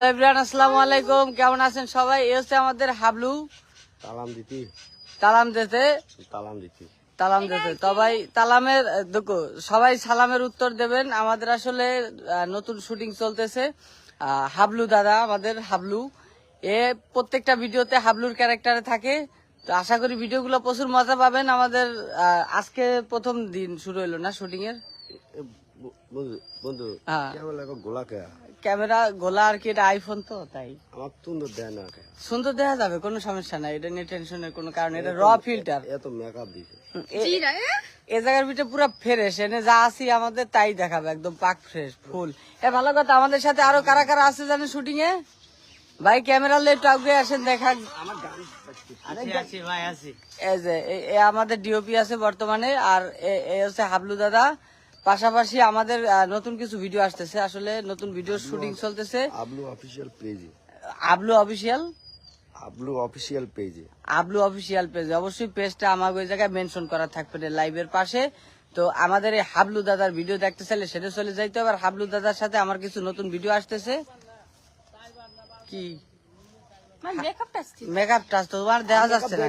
Everyone আসসালামু আলাইকুম, কেমন আছেন সবাই? এই হচ্ছে আমাদের হাবলু তালাম দিতে সবাই তালামের দেখো, সবাই সালামের উত্তর দেবেন। আমাদের আসলে নতুন শুটিং চলতেছে। হাবলু দাদা, আমাদের হাবলু এ প্রত্যেকটা ভিডিওতে হাবলুর ক্যারেক্টারে থাকে। তো আশা করি ভিডিওগুলো প্রচুর মজা পাবেন। আমাদের আজকে প্রথম দিন শুরু হইলো না শুটিং এর। বন্ধু ক্যামেরা গোলা আর কি, এটা আইফোন তো তাই আমার সুন্দর দেখা যাবে, কোনো সমস্যা নাই, এটা নিয়ে টেনশনের কোনো কারণ। এটা র ফিল্টার, এত মেকআপ দিছে এই জায়গার ভিতরে পুরো ফ্রেশ, এনে যা আছি আমাদের তাই দেখাবে, একদম পাক ফ্রেশ ফুল। এ ভালো কথা, আমাদের সাথে আরো কারা কারা আছে জানেন শুটিং এ? ভাই ক্যামেরা লে টাউকে আসেন, দেখা এই যে আমাদের ডিওপি আছে বর্তমানে, আর এই হচ্ছে হাবলু দাদা। পাশাপাশি আমাদের নতুন কিছু ভিডিও আসতেছে, আসলে নতুন ভিডিও শুটিং চলতেছে আবলু অফিশিয়াল পেজে। আবলু অফিসিয়াল পেজ, অবশ্যই পেজটা আমার ওই জায়গায় মেনশন করা থাকবে লাইভের পাশে। তো আমাদের এই হাবলু দাদার ভিডিও দেখতে চাইলে সেটা চলে যাইতে হবে। আর হাবলু দাদার সাথে আমার কিছু নতুন ভিডিও আসতেছে। কি মেকআপ টাচ তো তোমার দেখা যাচ্ছে না,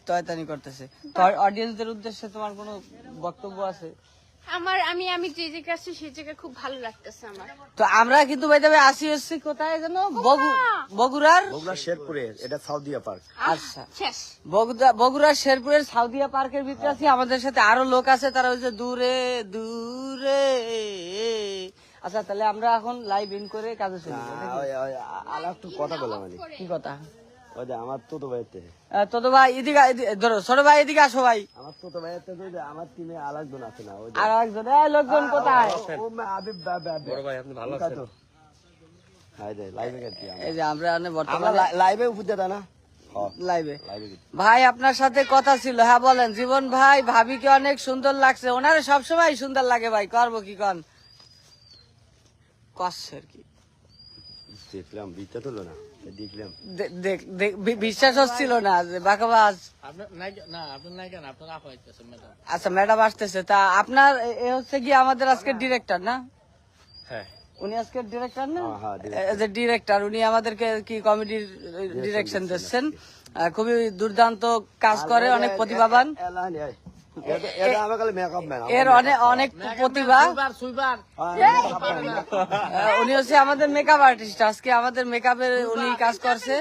তয়তানি করতেছে। অডিয়েন্সদের উদ্দেশ্যে তোমার কোনো বক্তব্য আছে? আমি যে জায়গায় আসছি সেই জায়গা খুব ভালো লাগতেছে আমার। তো আমরা কিন্তু বাইদাবে আসি হচ্ছে কোথায় যেন, বগুড়ার শেরপুরে, এটা সাউদিয়া পার্ক। আচ্ছা, বগুড়ার শেরপুরের সাউদিয়া পার্কের ভিতরে আছি। আমাদের সাথে আরো লোক আছে, তারা হচ্ছে দূরে দূরে। আচ্ছা, তাহলে আমরা এখন লাইভ ইন করে কাজে চলে আর একটু কথা বললাম। কি কথা? আমার তো ভাইতে ভাই এদিকে ধরো, ছোট ভাই এদিকে আসো ভাই। আমার তো ভাইতে আমার টিমে আরেকজন আছে না, আর একজন লোকজন কোথায়? ভালো আছেন? এই যে আমরা বর্তমানে লাইভে উপস্থিত না, লাইভে। ভাই আপনার সাথে কথা ছিল, হ্যাঁ বলেন। জীবন ভাই, ভাবিকে অনেক সুন্দর লাগছে, ওনারে সবসময় সুন্দর লাগে ভাই, করবো কি কন কষ্ট আর কি। দেখলাম বিটা তো না, দেখলাম বিশ্বাস হচ্ছিল না যে বাকাবাজ। আচ্ছা, ম্যাডাম আসতেছে। তা আপনার এ হচ্ছে কি আমাদের আজকে ডিরেক্টর না? হ্যাঁ, উনি আজকে ডিরেক্টর না? ডিরেক্টর উনি আমাদেরকে কি কমেডির ডিরেকশন দিচ্ছেন। খুবই দুর্দান্ত কাজ করে, অনেক প্রতিভাবান, এর অনেক প্রতিভা। উনি হচ্ছে আমাদের মেকআপ আর্টিস্ট, আজকে আমাদের মেকআপের উনি কাজ করছে।